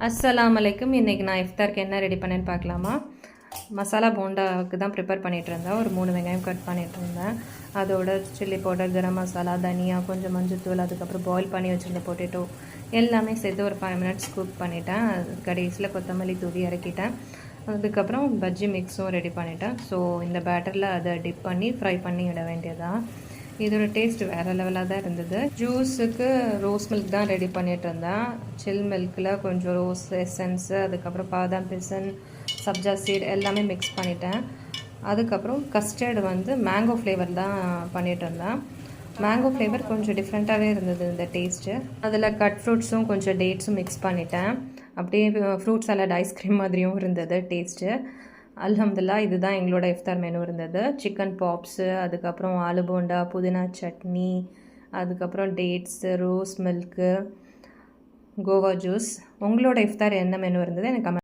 அஸ்ஸலாமு அலைக்கும். இன்றைக்கி நான் இஃப்தாருக்கு என்ன ரெடி பண்ணேன்னு பார்க்கலாமா? மசாலா போண்டாவுக்கு தான் ப்ரிப்பேர் பண்ணிகிட்டு இருந்தேன். ஒரு 3 வெங்காயம் கட் பண்ணிகிட்டு இருந்தேன். அதோட சில்லி பவுடர், கரம் மசாலா, தனியா, கொஞ்சம் மஞ்சத்தூள், அதுக்கப்புறம் பாயில் பண்ணி வச்சுருந்த பொட்டேட்டோ எல்லாமே சேர்த்து ஒரு 5 மினிட்ஸ் குக் பண்ணிட்டேன். கடைசியில் கொத்தமல்லி தூவி இறக்கிட்டேன். அதுக்கப்புறம் பஜ்ஜி மிக்ஸும் ரெடி பண்ணிட்டேன். ஸோ இந்த பேட்டரில் அதை டிப் பண்ணி ஃப்ரை பண்ணி விட வேண்டியதான். இதோட டேஸ்ட் வேறு லெவலாக தான் இருந்தது. ஜூஸுக்கு ரோஸ் மில்க் தான் ரெடி பண்ணிகிட்டு இருந்தேன். சில் மில்கில் கொஞ்சம் ரோஸ் எசன்ஸு, அதுக்கப்புறம் பாதாம் பிசன், சப்ஜா சீட் எல்லாமே மிக்ஸ் பண்ணிட்டேன். அதுக்கப்புறம் கஸ்டர்டு மேங்கோ ஃப்ளேவர் தான் பண்ணிகிட்டு இருந்தேன். மேங்கோ ஃப்ளேவர் கொஞ்சம் டிஃப்ரெண்ட்டாகவே இருந்தது இந்த டேஸ்ட்டு. அதில் கட் ஃப்ரூட்ஸும் கொஞ்சம் டேட்ஸும் மிக்ஸ் பண்ணிட்டேன். அப்படியே ஃப்ரூட் சாலட் ஐஸ்கிரீம் மாதிரியும் இருந்தது டேஸ்ட்டு. அல்ஹம்துலில்லாஹ் இதுதான் எங்களோட இஃப்தார் மெனு இருந்தது. சிக்கன் பாப்ஸு, அதுக்கப்புறம் ஆலு போண்டா, புதினா சட்னி, அதுக்கப்புறம் dates, rose milk, Goa juice. உங்களோட இஃப்தார் என்ன மெனு இருந்தது எனக்கு